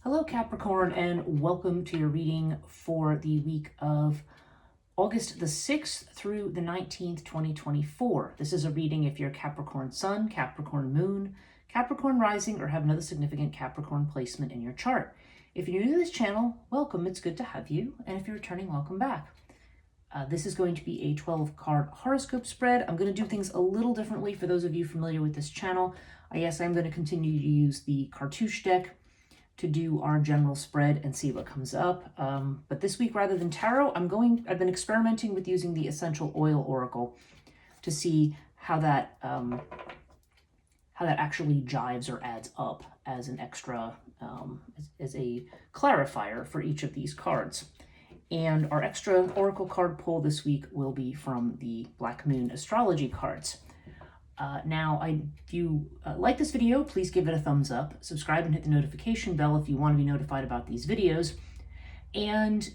Hello Capricorn, and welcome to your reading for the week of August the 6th through the 19th, 2024. This is a reading if you're Capricorn Sun, Capricorn Moon, Capricorn Rising, or have another significant Capricorn placement in your chart. If you're new to this channel, welcome, it's good to have you, and if you're returning, welcome back. This is going to be a 12-card horoscope spread. I'm going to do things a little differently for those of you familiar with this channel. Yes, I'm going to continue to use the cartouche deck to do our general spread and see what comes up. But this week, rather than tarot, I've been experimenting with using the Essential Oil Oracle to see how that actually jives or adds up as an extra, as a clarifier for each of these cards. And our extra oracle card pull this week will be from the Black Moon astrology cards. If you like this video, please give it a thumbs up, subscribe and hit the notification bell if you want to be notified about these videos. And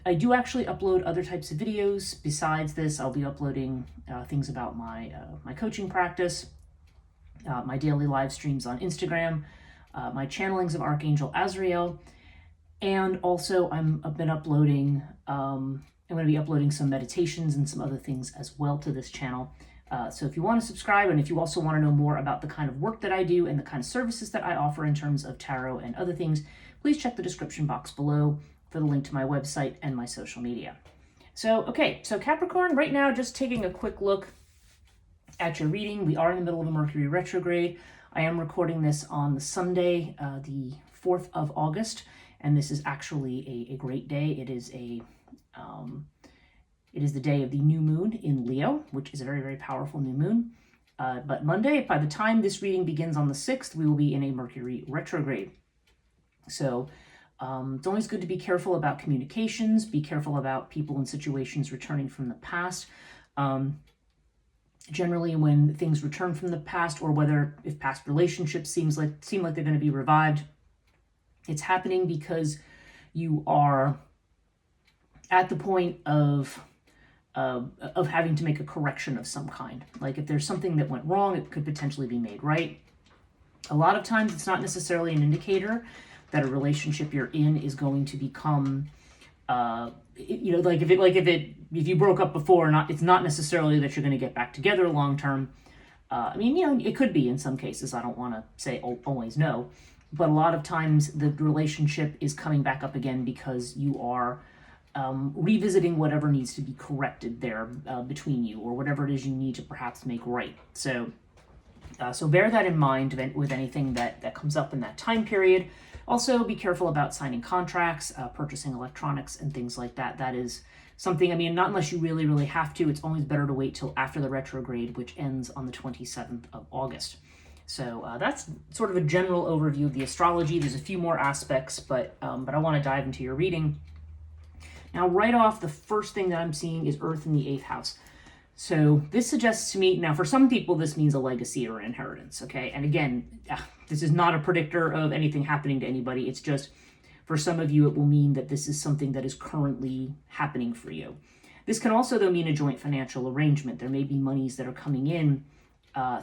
I do actually upload other types of videos. Besides this, I'll be uploading things about my coaching practice, my daily live streams on Instagram, my channelings of Archangel Azrael, and also I've been uploading, I'm going to be uploading some meditations and some other things as well to this channel. So if you want to subscribe, and if you also want to know more about the kind of work that I do and the kind of services that I offer in terms of tarot and other things, please check the description box below for the link to my website and my social media. So Capricorn, right now, just taking a quick look at your reading. We are in the middle of a Mercury retrograde. I am recording this on the Sunday, the 4th of August, and this is actually a great day. It is the day of the new moon in Leo, which is a very, very powerful new moon. But Monday, by the time this reading begins on the 6th, we will be in a Mercury retrograde. So it's always good to be careful about communications, be careful about people and situations returning from the past. Generally, when things return from the past, or if past relationships seem like they're going to be revived, it's happening because you are at the point of having to make a correction of some kind. Like if there's something that went wrong, it could potentially be made right. A lot of times it's not necessarily an indicator that a relationship you're in is going to become, if you broke up before, it's not necessarily that you're going to get back together long term. It could be in some cases. I don't want to say always no, but a lot of times the relationship is coming back up again because you are revisiting whatever needs to be corrected there between you, or whatever it is you need to perhaps make right. So bear that in mind with anything that comes up in that time period. Also, be careful about signing contracts, purchasing electronics, and things like that. That is something, not unless you really, really have to. It's always better to wait till after the retrograde, which ends on the 27th of August. So that's sort of a general overview of the astrology. There's a few more aspects, but I want to dive into your reading. Now, right off, the first thing that I'm seeing is Earth in the 8th house. So this suggests to me, now for some people, this means a legacy or an inheritance, okay? And again, this is not a predictor of anything happening to anybody. It's just, for some of you, it will mean that this is something that is currently happening for you. This can also, though, mean a joint financial arrangement. There may be monies that are coming in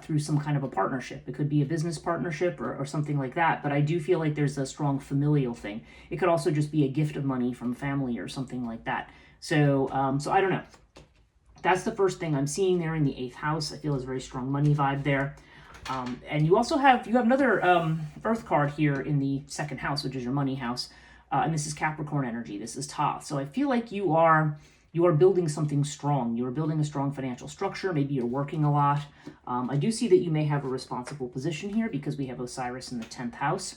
through some kind of a partnership. It could be a business partnership or something like that, but I do feel like there's a strong familial thing. It could also just be a gift of money from family or something like that. So I don't know. That's the first thing I'm seeing there in the 8th house. I feel there's a very strong money vibe there. And you also have another Earth card here in the 2nd house, which is your money house. And this is Capricorn energy. This is Thoth. So I feel like you are building something strong. You are building a strong financial structure. Maybe you're working a lot. I do see that you may have a responsible position here because we have Osiris in the 10th house.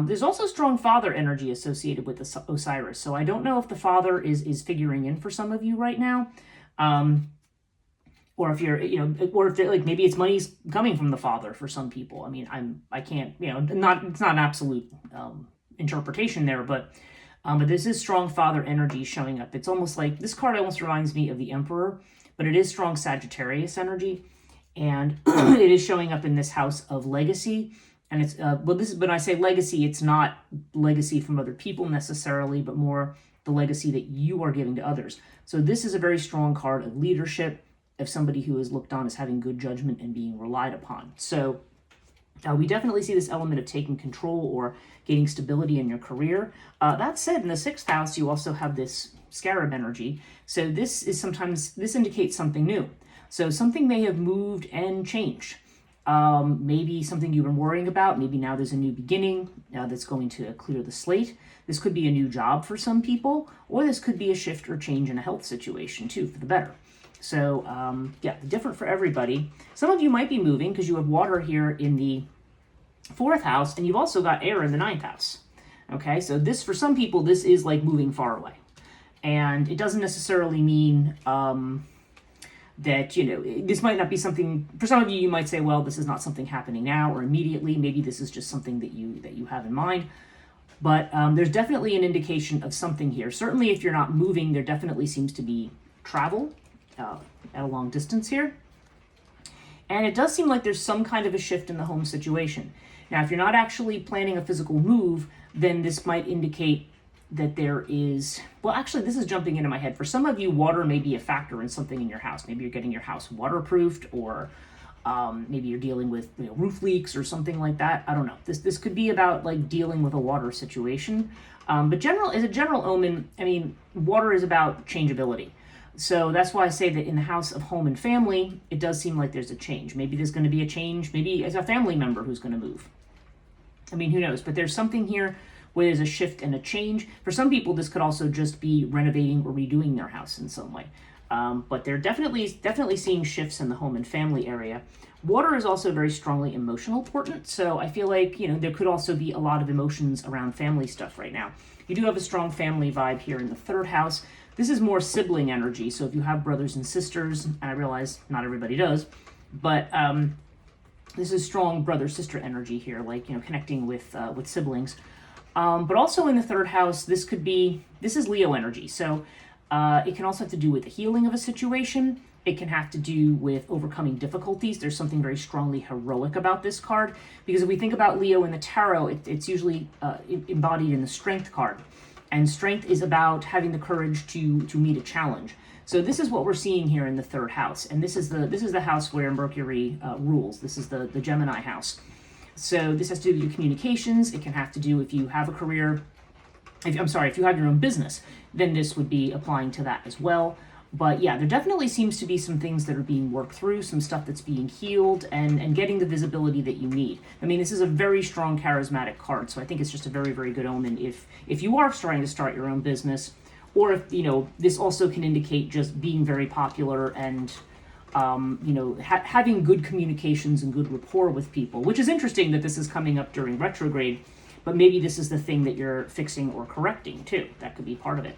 There's also strong father energy associated with Osiris. So I don't know if the father is figuring in for some of you right now. Or if you're, or if maybe it's money's coming from the father for some people. I can't, it's not an absolute interpretation there, but this is strong father energy showing up. It's almost like, this card almost reminds me of the Emperor, but it is strong Sagittarius energy, and it is showing up in this house of legacy. And it's, when I say legacy, it's not legacy from other people necessarily, but more the legacy that you are giving to others. So this is a very strong card of leadership, of somebody who is looked on as having good judgment and being relied upon. So We definitely see this element of taking control or gaining stability in your career. That said, in the sixth house, you also have this scarab energy. So this indicates something new. So something may have moved and changed. Maybe something you've been worrying about. Maybe now there's a new beginning that's going to clear the slate. This could be a new job for some people, or this could be a shift or change in a health situation too, for the better. So yeah, different for everybody. Some of you might be moving because you have water here in the fourth house, and you've also got air in the ninth house. Okay, so this, for some people, this is like moving far away. And it doesn't necessarily mean that, this might not be something, for some of you, you might say, well, this is not something happening now or immediately. Maybe this is just something that you have in mind. But there's definitely an indication of something here. Certainly if you're not moving, there definitely seems to be travel at a long distance here. And it does seem like there's some kind of a shift in the home situation. Now, if you're not actually planning a physical move, then this might indicate that there is, well, actually, this is jumping into my head. For some of you, water may be a factor in something in your house. Maybe you're getting your house waterproofed, or maybe you're dealing with roof leaks or something like that. I don't know. This could be about like dealing with a water situation. But as a general omen, I mean, water is about changeability. So that's why I say that in the house of home and family, it does seem like there's a change. Maybe there's going to be a change, maybe as a family member who's going to move. I mean, who knows? But there's something here where there's a shift and a change. For some people, this could also just be renovating or redoing their house in some way. But they're definitely seeing shifts in the home and family area. Water is also very strongly emotional important. So I feel like, there could also be a lot of emotions around family stuff right now. You do have a strong family vibe here in the third house. This is more sibling energy. So if you have brothers and sisters, and I realize not everybody does, but this is strong brother-sister energy here, like, connecting with siblings. But also in the third house, this is Leo energy. So it can also have to do with the healing of a situation. It can have to do with overcoming difficulties. There's something very strongly heroic about this card, because if we think about Leo in the tarot, it's usually embodied in the Strength card. And strength is about having the courage to meet a challenge. So this is what we're seeing here in the third house. And this is the house where Mercury rules. This is the Gemini house. So this has to do with your communications. It can have to do if you have a career. If you have your own business, then this would be applying to that as well. But yeah, there definitely seems to be some things that are being worked through, some stuff that's being healed, and getting the visibility that you need. I mean, this is a very strong charismatic card, so I think it's just a very, very good omen if you are trying to start your own business, or if, this also can indicate just being very popular and, having good communications and good rapport with people, which is interesting that this is coming up during retrograde, but maybe this is the thing that you're fixing or correcting too. That could be part of it.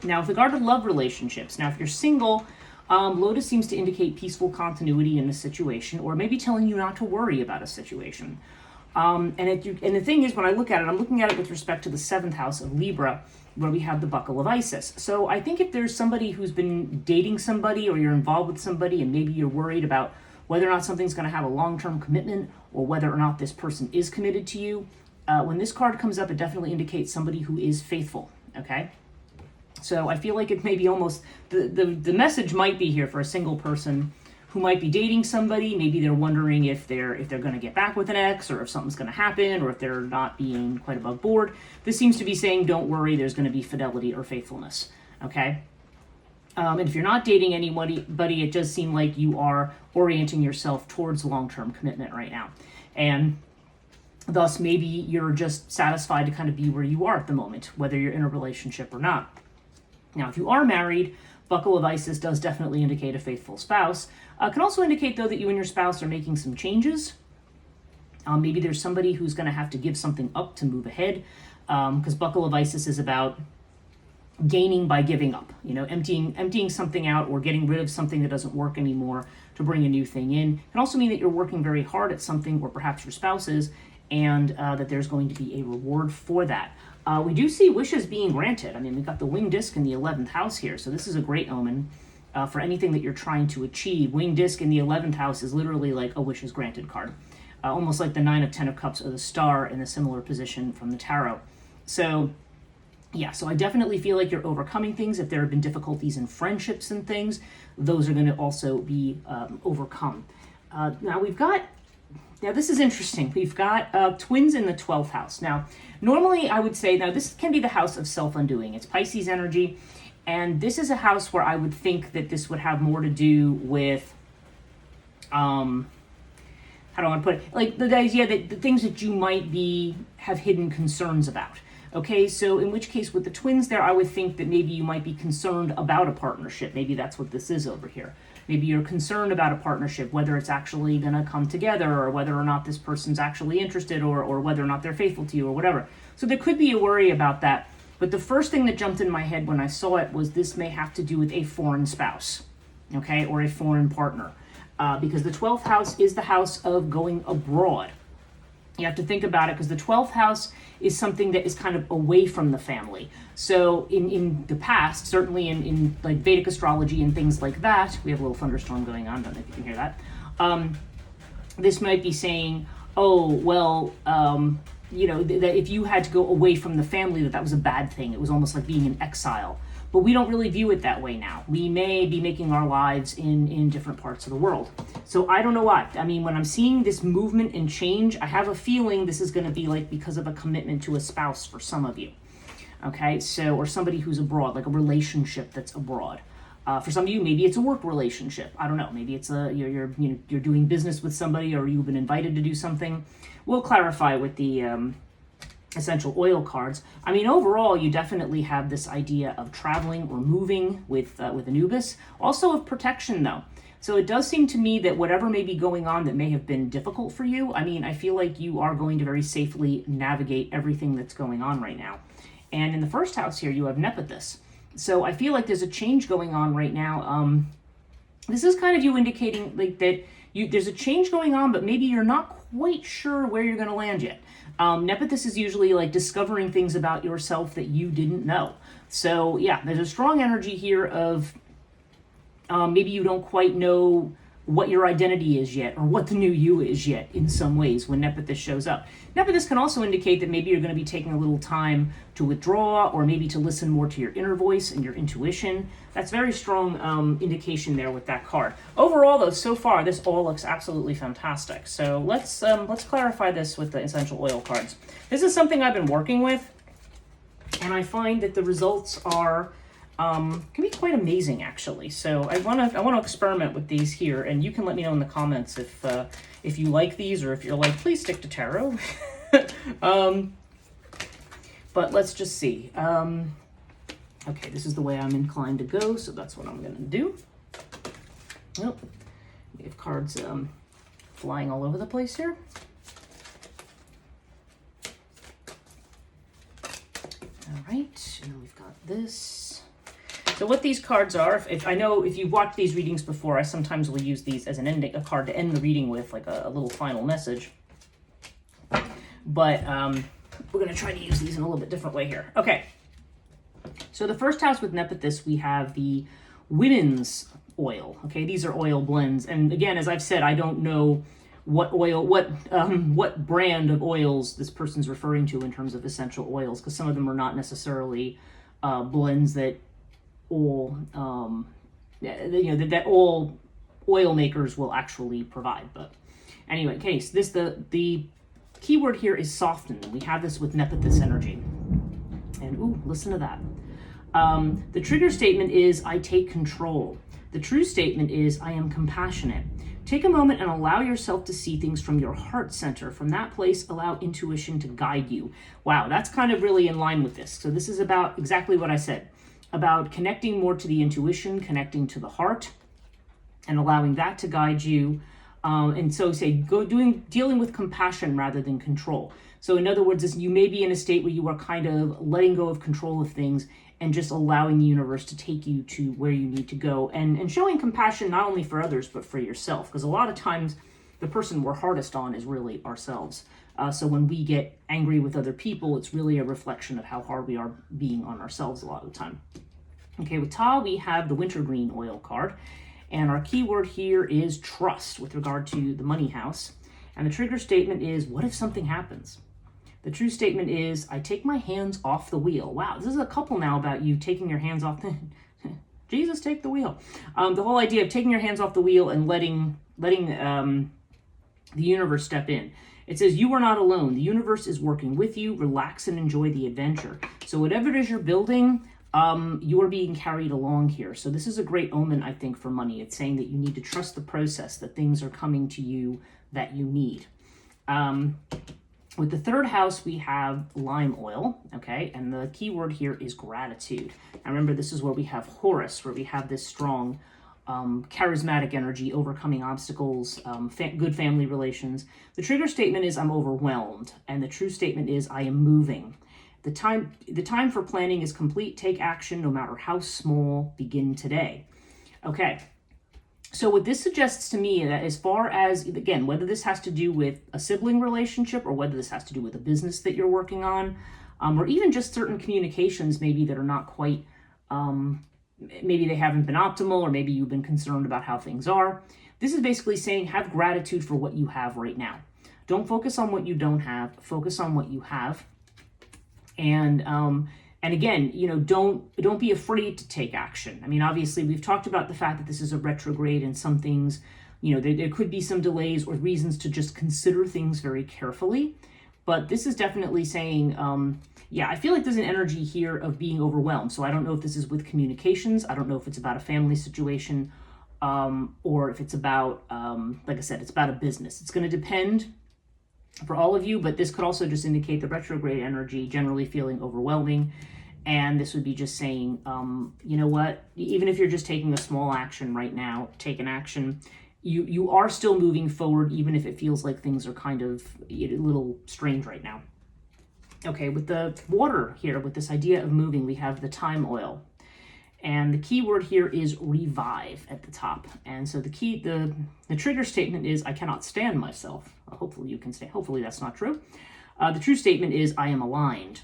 Now, with regard to love relationships, if you're single, Lotus seems to indicate peaceful continuity in a situation, or maybe telling you not to worry about a situation. And the thing is, when I look at it, I'm looking at it with respect to the seventh house of Libra, where we have the buckle of Isis. So I think if there's somebody who's been dating somebody, or you're involved with somebody, and maybe you're worried about whether or not something's going to have a long-term commitment, or whether or not this person is committed to you, when this card comes up, it definitely indicates somebody who is faithful, okay? So I feel like it may be almost, the message might be here for a single person who might be dating somebody. Maybe they're wondering if they're going to get back with an ex, or if something's going to happen, or if they're not being quite above board. This seems to be saying, don't worry, there's going to be fidelity or faithfulness, okay? And if you're not dating anybody, it does seem like you are orienting yourself towards long-term commitment right now. And thus, maybe you're just satisfied to kind of be where you are at the moment, whether you're in a relationship or not. Now, if you are married, buckle of Isis does definitely indicate a faithful spouse. Can also indicate, though, that you and your spouse are making some changes. Maybe there's somebody who's going to have to give something up to move ahead, because buckle of Isis is about gaining by giving up, emptying something out or getting rid of something that doesn't work anymore to bring a new thing in. It can also mean that you're working very hard at something, or perhaps your spouse is, and that there's going to be a reward for that. We do see wishes being granted. I mean, we've got the winged disc in the 11th house here, so this is a great omen for anything that you're trying to achieve. Winged disc in the 11th house is literally like a wishes granted card, almost like the 9 of 10 of cups or the star in a similar position from the tarot. So yeah, so I definitely feel like you're overcoming things. If there have been difficulties in friendships and things, those are going to also be overcome. Now we've got Now, this is interesting. We've got twins in the 12th house. Now, normally I would say, now this can be the house of self-undoing. It's Pisces energy, and this is a house where I would think that this would have more to do with, how do I want to put it? Like the idea that the things that you might have hidden concerns about. Okay, so in which case with the twins there, I would think that maybe you might be concerned about a partnership. Maybe that's what this is over here. Maybe you're concerned about a partnership, whether it's actually going to come together or whether or not this person's actually interested or whether or not they're faithful to you or whatever. So there could be a worry about that. But the first thing that jumped in my head when I saw it was this may have to do with a foreign spouse, okay, or a foreign partner. Because the 12th house is the house of going abroad. You have to think about it because the 12th house is something that is kind of away from the family. So in the past, certainly in like Vedic astrology and things like that, we have a little thunderstorm going on, don't know if you can hear that. This might be saying, oh, well, that if you had to go away from the family, that was a bad thing. It was almost like being in exile. But we don't really view it that way now. We may be making our lives in different parts of the world. So I don't know why. I mean, when I'm seeing this movement and change, I have a feeling this is going to be like because of a commitment to a spouse for some of you. Okay, so, or somebody who's abroad, like a relationship that's abroad. For some of you, maybe it's a work relationship. I don't know. Maybe it's you're doing business with somebody or you've been invited to do something. We'll clarify with the essential oil cards. I mean, overall, you definitely have this idea of traveling or moving with Anubis. Also of protection, though. So it does seem to me that whatever may be going on that may have been difficult for you, I mean, I feel like you are going to very safely navigate everything that's going on right now. And in the first house here, you have Nephthys. So I feel like there's a change going on right now. This is kind of you indicating like that there's a change going on, but maybe you're not quite sure where you're going to land yet. Nephthys is usually like discovering things about yourself that you didn't know. So yeah, there's a strong energy here of maybe you don't quite know what your identity is yet or what the new you is yet in some ways when Nephthys shows up. Nephthys can also indicate that maybe you're going to be taking a little time to withdraw or maybe to listen more to your inner voice and your intuition. That's very strong indication there with that card. Overall, though, so far, this all looks absolutely fantastic. So let's clarify this with the essential oil cards. This is something I've been working with, and I find that the results are can be quite amazing, actually. So I want to experiment with these here, and you can let me know in the comments if you like these or if you're like, please stick to tarot. But let's just see. Okay, this is the way I'm inclined to go, so that's what I'm going to do. Oh, we have cards flying all over the place here. All right, and then we've got this. So what these cards are, if you've watched these readings before, I sometimes will use these as a card to end the reading with, like a little final message. But we're going to try to use these in a little bit different way here. Okay. So the first house with Nephthys, we have the women's oil. Okay, these are oil blends. And again, as I've said, I don't know what brand of oils this person's referring to in terms of essential oils, because some of them are not necessarily blends that all that all oil makers will actually provide. But anyway, in case this the keyword here is soften. We have this with Nephthys energy, and ooh, listen to that. The trigger statement is I take control. The true statement is I am compassionate. Take a moment and allow yourself to see things from your heart center. From that place, allow intuition to guide you. Wow, that's kind of really in line with this. So this is about exactly what I said, about connecting more to the intuition, connecting to the heart, and allowing that to guide you. And so say dealing with compassion rather than control. So in other words, you may be in a state where you are kind of letting go of control of things and just allowing the universe to take you to where you need to go, and showing compassion not only for others, but for yourself. Because a lot of times the person we're hardest on is really ourselves. So when we get angry with other people, it's really a reflection of how hard we are being on ourselves a lot of the time. Okay, with Ta, we have the wintergreen oil card. And our keyword here is trust with regard to the money house. And the trigger statement is, what if something happens? The true statement is, I take my hands off the wheel. Wow, this is a couple now about you taking your hands off the... Jesus, take the wheel. The whole idea of taking your hands off the wheel and letting the universe step in. It says you are not alone. The universe is working with you. Relax and enjoy the adventure. So whatever it is you're building, you are being carried along here. So this is a great omen, I think, for money. It's saying that you need to trust the process, that things are coming to you that you need. With the third house, we have lime oil, okay? And the key word here is gratitude. Now remember, this is where we have Horus, where we have this strong, charismatic energy, overcoming obstacles, good family relations. The trigger statement is I'm overwhelmed, and the true statement is I am moving. The time for planning is complete. Take action, no matter how small. Begin today. Okay. So what this suggests to me, that as far as, again, whether this has to do with a sibling relationship or whether this has to do with a business that you're working on, or even just certain communications maybe that are not quite, maybe they haven't been optimal, or maybe you've been concerned about how things are. This is basically saying have gratitude for what you have right now. Don't focus on what you don't have. Focus on what you have. And again, don't be afraid to take action. I mean, obviously, we've talked about the fact that this is a retrograde, and some things, there could be some delays or reasons to just consider things very carefully. But this is definitely saying, I feel like there's an energy here of being overwhelmed. So I don't know if this is with communications. I don't know if it's about a family situation, or if it's about, like I said, it's about a business. It's going to depend for all of you, but this could also just indicate the retrograde energy generally feeling overwhelming. And this would be just saying, you know what, even if you're just taking a small action right now, take an action. You are still moving forward, even if it feels like things are kind of a little strange right now. Okay, with the water here, with this idea of moving, we have the thyme oil. And the key word here is revive at the top. And so the trigger statement is, I cannot stand myself. Hopefully you can stand. Hopefully that's not true. The true statement is, I am aligned.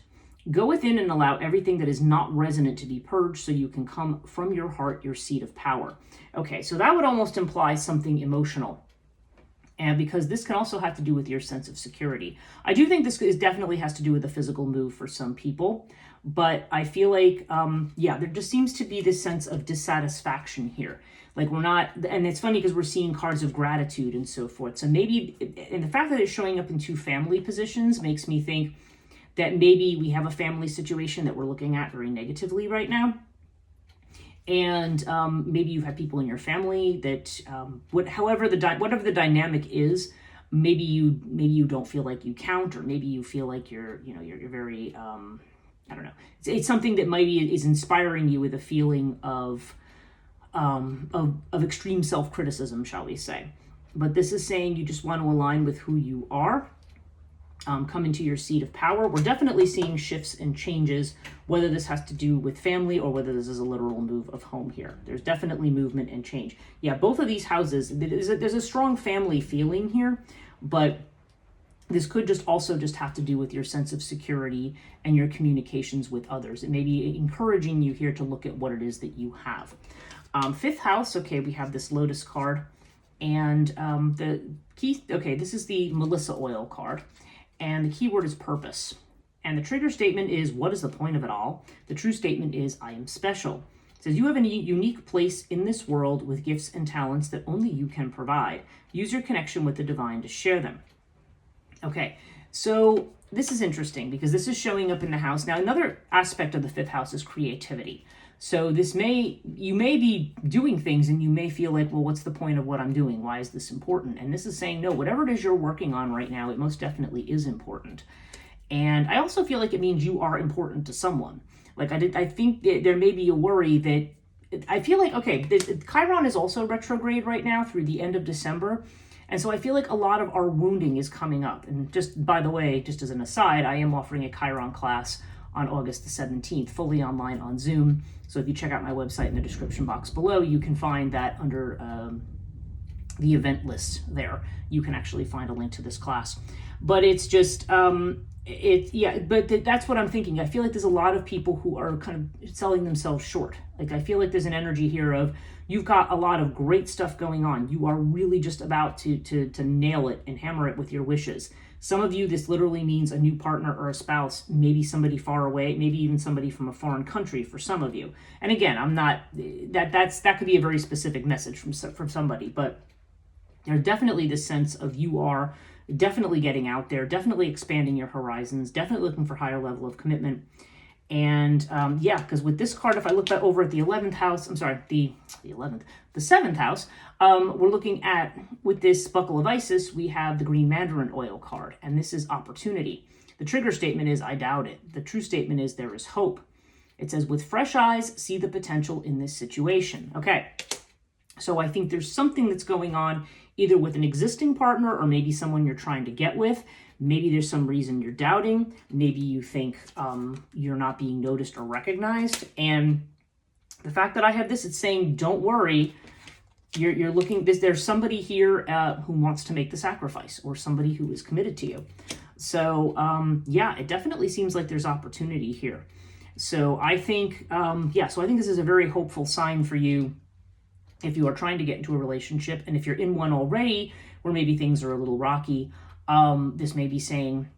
Go within and allow everything that is not resonant to be purged so you can come from your heart, your seat of power. Okay, so that would almost imply something emotional. And because this can also have to do with your sense of security. I do think this definitely has to do with a physical move for some people. But I feel like, there just seems to be this sense of dissatisfaction here. Like we're not, and it's funny because we're seeing cards of gratitude and so forth. So maybe, and the fact that it's showing up in two family positions makes me think that maybe we have a family situation that we're looking at very negatively right now. And maybe you have people in your family that, whatever the dynamic is, maybe you don't feel like you count, or maybe you feel like you're very, I don't know. It's something that maybe is inspiring you with a feeling of extreme self-criticism, shall we say. But this is saying you just want to align with who you are, come into your seat of power. We're definitely seeing shifts and changes, whether this has to do with family or whether this is a literal move of home here. There's definitely movement and change. Yeah, both of these houses, there's a strong family feeling here, but this could just also just have to do with your sense of security and your communications with others. It may be encouraging you here to look at what it is that you have. Fifth house, okay, we have this Lotus card. And the key, okay, this is the Melissa oil card. And the key word is purpose. And the trigger statement is, what is the point of it all? The true statement is, I am special. It says, you have a unique place in this world with gifts and talents that only you can provide. Use your connection with the divine to share them. Okay, so this is interesting because this is showing up in the house. Now, another aspect of the fifth house is creativity. So you may be doing things and you may feel like, well, what's the point of what I'm doing? Why is this important? And this is saying, no, whatever it is you're working on right now, it most definitely is important. And I also feel like it means you are important to someone. Like I think there may be a worry that I feel like, okay, Chiron is also retrograde right now through the end of December. And so I feel like a lot of our wounding is coming up. And just by the way, just as an aside, I am offering a Chiron class on August the 17th, fully online on Zoom. So if you check out my website in the description box below, you can find that under the event list there. You can actually find a link to this class. But it's just, that's what I'm thinking. I feel like there's a lot of people who are kind of selling themselves short. Like I feel like there's an energy here of, you've got a lot of great stuff going on. You are really just about to nail it and hammer it with your wishes. Some of you, this literally means a new partner or a spouse, maybe somebody far away, maybe even somebody from a foreign country for some of you. And again, I'm not, that could be a very specific message from somebody, but There's definitely this sense of you are definitely getting out there, definitely expanding your horizons, definitely looking for higher level of commitment. And yeah, because with this card, if I look back over at the 11th house, I'm sorry, the 11th, the 7th house, we're looking at, with this Buckle of Isis, we have the Green Mandarin oil card, and this is opportunity. The trigger statement is, I doubt it. The true statement is, there is hope. It says, with fresh eyes, see the potential in this situation. Okay, so I think there's something that's going on either with an existing partner or maybe someone you're trying to get with. Maybe there's some reason you're doubting. Maybe you think you're not being noticed or recognized. And the fact that I have this, it's saying, don't worry. You're looking, there's somebody here who wants to make the sacrifice, or somebody who is committed to you. So yeah, it definitely seems like there's opportunity here. So I think, yeah, so I think this is a very hopeful sign for you if you are trying to get into a relationship. And if you're in one already, where maybe things are a little rocky, this may be saying,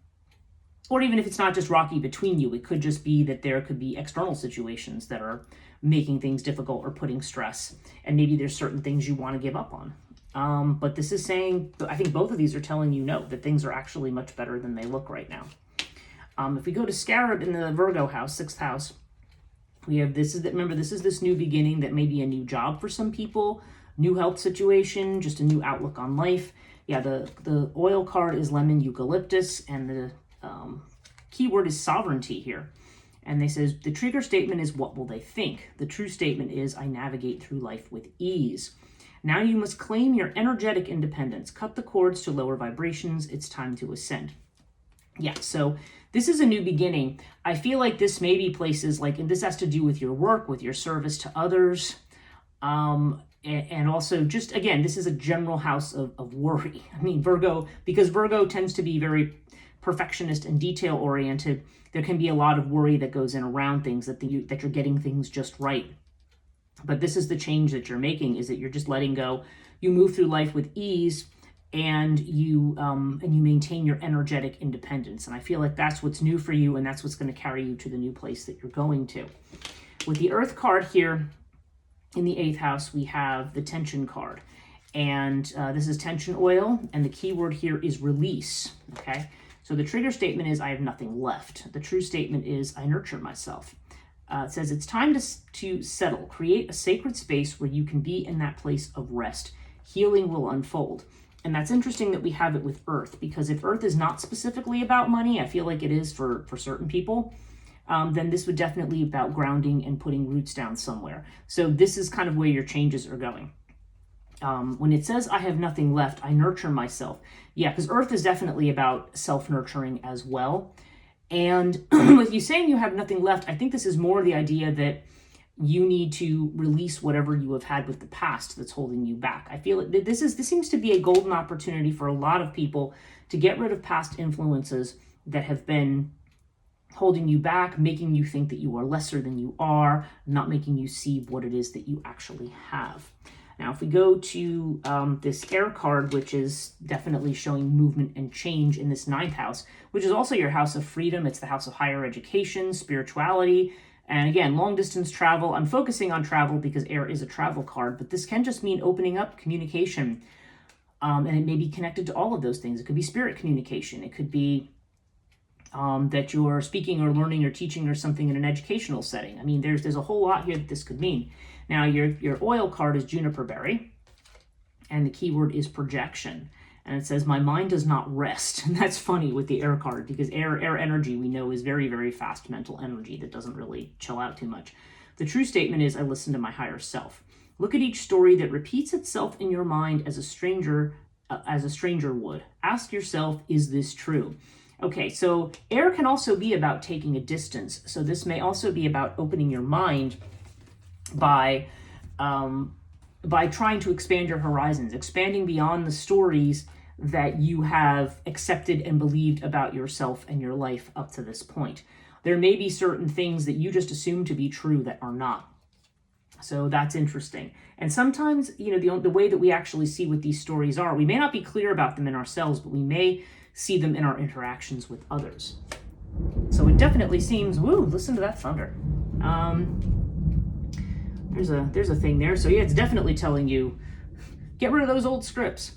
or even if it's not just rocky between you, it could just be that there could be external situations that are making things difficult or putting stress. And maybe there's certain things you want to give up on. But this is saying, I think both of these are telling you no, that things are actually much better than they look right now. If we go to Scarab in the Virgo house, 6th house, we have this is that, remember, this is this new beginning that may be a new job for some people, new health situation, just a new outlook on life. Yeah, the oil card is lemon eucalyptus, and the keyword is sovereignty here. And they says the trigger statement is, what will they think? The true statement is, I navigate through life with ease. Now you must claim your energetic independence. Cut the cords to lower vibrations. It's time to ascend. Yeah, so this is a new beginning. I feel like this may be places like, and this has to do with your work, with your service to others. And also just, again, this is a general house of worry. I mean, Virgo, because Virgo tends to be very perfectionist and detail oriented, there can be a lot of worry that goes in around things, that that you're getting things just right. But this is the change that you're making, is that you're just letting go. You move through life with ease, and you maintain your energetic independence. And I feel like that's what's new for you, and that's what's going to carry you to the new place that you're going to. With the Earth card here in the 8th house, we have the Tension card. And this is tension oil, and the key word here is release, okay? So the trigger statement is, I have nothing left. The true statement is, I nurture myself. It says, it's time to settle. Create a sacred space where you can be in that place of rest. Healing will unfold. And that's interesting that we have it with Earth, because if Earth is not specifically about money, I feel like it is for certain people, then this would definitely be about grounding and putting roots down somewhere. So this is kind of where your changes are going. When it says, I have nothing left, I nurture myself. Yeah, because Earth is definitely about self-nurturing as well. And with you saying you have nothing left, I think this is more the idea that you need to release whatever you have had with the past that's holding you back. I feel that this seems to be a golden opportunity for a lot of people to get rid of past influences that have been holding you back, making you think that you are lesser than you are, not making you see what it is that you actually have. Now, if we go to this air card, which is definitely showing movement and change in this 9th house, which is also your house of freedom. It's the house of higher education, spirituality, and again, long distance travel. I'm focusing on travel because air is a travel card, but this can just mean opening up communication. And it may be connected to all of those things. It could be spirit communication. It could be that you're speaking or learning or teaching or something in an educational setting. I mean, there's a whole lot here that this could mean. Now, your oil card is juniper berry, and the keyword is projection. And it says, my mind does not rest. And that's funny with the air card, because air energy, we know, is very, very fast mental energy that doesn't really chill out too much. The true statement is, I listen to my higher self. Look at each story that repeats itself in your mind as a stranger would. Ask yourself, is this true? Okay, so air can also be about taking a distance. So this may also be about opening your mind by trying to expand your horizons, expanding beyond the stories that you have accepted and believed about yourself and your life up to this point. There may be certain things that you just assume to be true that are not. So that's interesting. And sometimes, the way that we actually see what these stories are, we may not be clear about them in ourselves, but we may see them in our interactions with others. So it definitely seems, listen to that thunder. There's a thing there. So yeah, it's definitely telling you, get rid of those old scripts.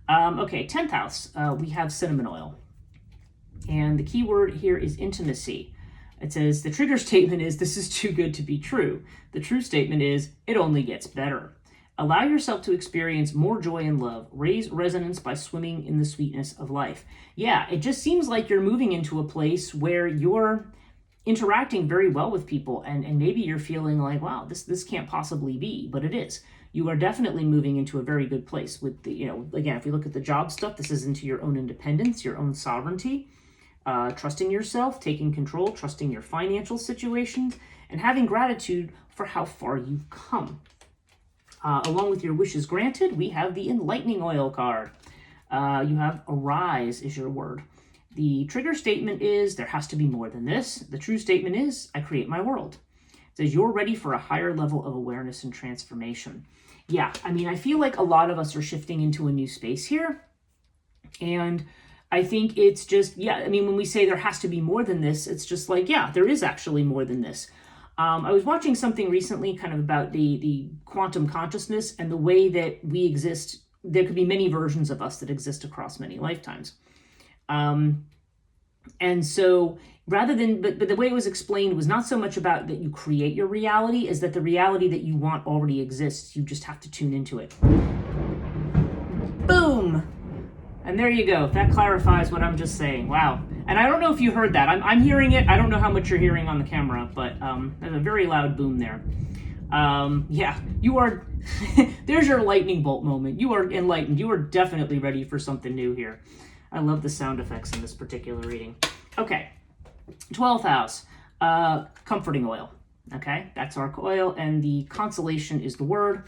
Okay, 10th house, we have cinnamon oil. And the key word here is intimacy. It says the trigger statement is, this is too good to be true. The true statement is, it only gets better. Allow yourself to experience more joy and love. Raise resonance by swimming in the sweetness of life. Yeah, it just seems like you're moving into a place where you're interacting very well with people, and maybe you're feeling like, wow, this can't possibly be, but it is. You are definitely moving into a very good place with the, again, if you look at the job stuff, this is into your own independence, your own sovereignty, trusting yourself, taking control, trusting your financial situations, and having gratitude for how far you've come. Along with your wishes granted, we have the enlightening oil card. You have arise is your word. The trigger statement is, there has to be more than this. The true statement is, I create my world. It says, you're ready for a higher level of awareness and transformation. Yeah, I mean, I feel like a lot of us are shifting into a new space here. And I think it's just, yeah, I mean, when we say there has to be more than this, it's just like, yeah, there is actually more than this. I was watching something recently kind of about the quantum consciousness and the way that we exist. There could be many versions of us that exist across many lifetimes. And so rather than, but the way it was explained was not so much about that you create your reality, is that the reality that you want already exists. You just have to tune into it. Boom. And there you go. That clarifies what I'm just saying. Wow. And I don't know if you heard that. I'm hearing it. I don't know how much you're hearing on the camera, but there's a very loud boom there. Yeah, you are, there's your lightning bolt moment. You are enlightened. You are definitely ready for something new here. I love the sound effects in this particular reading. Okay, 12th house, comforting oil. Okay, that's our oil, and the consolation is the word.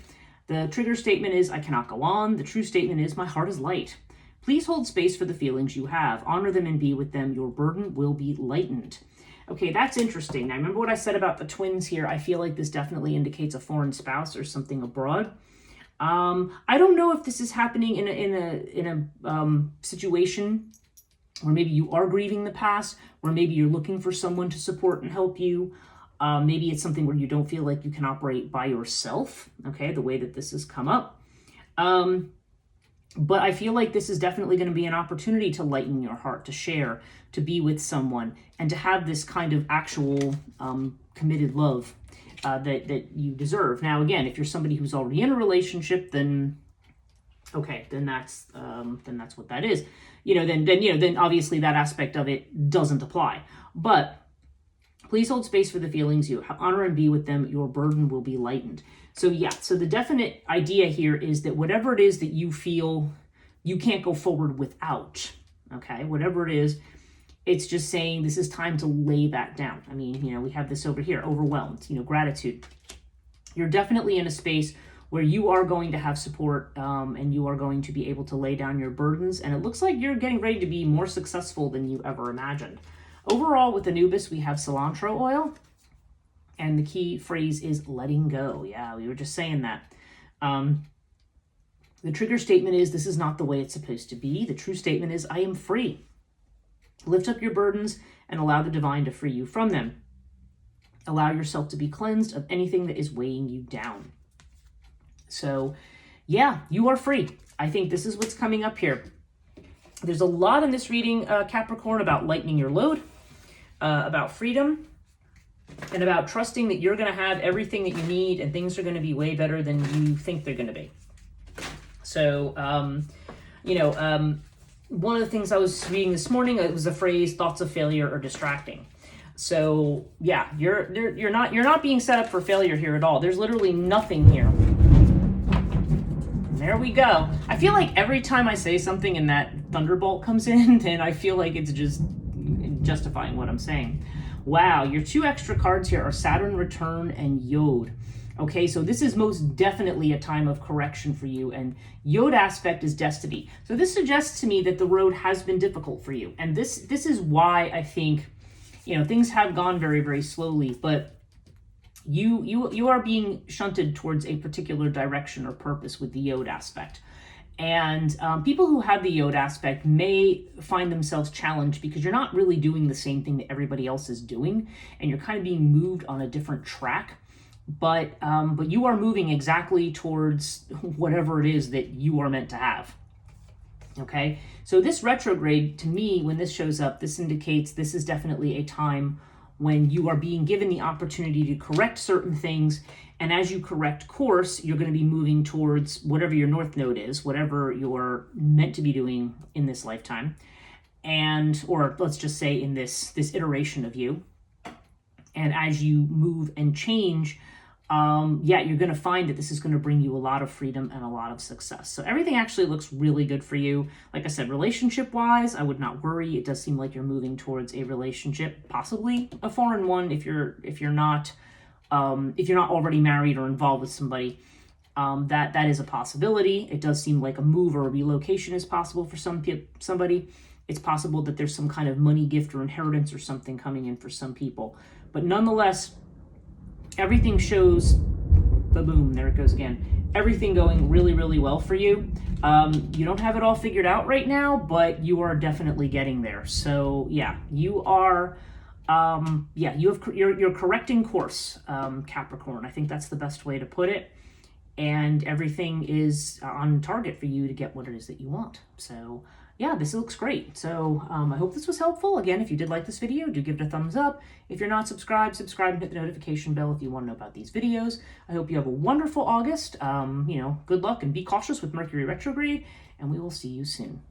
The trigger statement is, I cannot go on. The true statement is, my heart is light. Please hold space for the feelings you have. Honor them and be with them. Your burden will be lightened. Okay, that's interesting. Now, remember what I said about the twins here? I feel like this definitely indicates a foreign spouse or something abroad. I don't know if this is happening in a situation where maybe you are grieving the past, where maybe you're looking for someone to support and help you. Maybe it's something where you don't feel like you can operate by yourself, okay, the way that this has come up. But I feel like this is definitely going to be an opportunity to lighten your heart, to share, to be with someone, and to have this kind of actual committed love that you deserve. Now, again, if you're somebody who's already in a relationship, then okay, then that's what that is. Then obviously that aspect of it doesn't apply. But please hold space for the feelings you honor and be with them. Your burden will be lightened. So yeah, so the definite idea here is that whatever it is that you feel you can't go forward without, okay, whatever it is, it's just saying this is time to lay that down. I mean, we have this over here, overwhelmed, gratitude. You're definitely in a space where you are going to have support and you are going to be able to lay down your burdens. And it looks like you're getting ready to be more successful than you ever imagined. Overall, with Anubis, we have cilantro oil. And the key phrase is letting go. Yeah, we were just saying that. The trigger statement is, this is not the way it's supposed to be. The true statement is, I am free. Lift up your burdens and allow the divine to free you from them. Allow yourself to be cleansed of anything that is weighing you down. So, yeah, you are free. I think this is what's coming up here. There's a lot in this reading, Capricorn, about lightening your load, about freedom, and about trusting that you're going to have everything that you need and things are going to be way better than you think they're going to be. So, one of the things I was reading this morning, it was the phrase, thoughts of failure are distracting. So, yeah, you're not being set up for failure here at all. There's literally nothing here. There we go. I feel like every time I say something and that thunderbolt comes in, then I feel like it's just justifying what I'm saying. Wow, your two extra cards here are Saturn Return and Yod. Okay, so this is most definitely a time of correction for you, and Yod aspect is destiny. So this suggests to me that the road has been difficult for you, and this is why I think, things have gone very, very slowly, but you are being shunted towards a particular direction or purpose with the Yod aspect. And people who have the Yod aspect may find themselves challenged because you're not really doing the same thing that everybody else is doing, and you're kind of being moved on a different track. But you are moving exactly towards whatever it is that you are meant to have. Okay, so this retrograde, to me, when this shows up, this indicates this is definitely a time when you are being given the opportunity to correct certain things. And as you correct course, you're going to be moving towards whatever your North Node is, whatever you're meant to be doing in this lifetime. And, or let's just say in this iteration of you. And as you move and change, you're going to find that this is going to bring you a lot of freedom and a lot of success. So everything actually looks really good for you. Like I said, relationship-wise, I would not worry. It does seem like you're moving towards a relationship, possibly a foreign one if you're not already married or involved with somebody. That is a possibility. It does seem like a move or a relocation is possible for somebody. It's possible that there's some kind of money gift or inheritance or something coming in for some people. But nonetheless, everything shows, boom, there it goes again. Everything going really, really well for you. You don't have it all figured out right now, but you are definitely getting there. So yeah, you are, you're correcting course, Capricorn. I think that's the best way to put it. And everything is on target for you to get what it is that you want. So yeah, this looks great. So I hope this was helpful. Again, if you did like this video, do give it a thumbs up. If you're not subscribed, subscribe and hit the notification bell if you want to know about these videos. I hope you have a wonderful August. Good luck and be cautious with Mercury retrograde, and we will see you soon.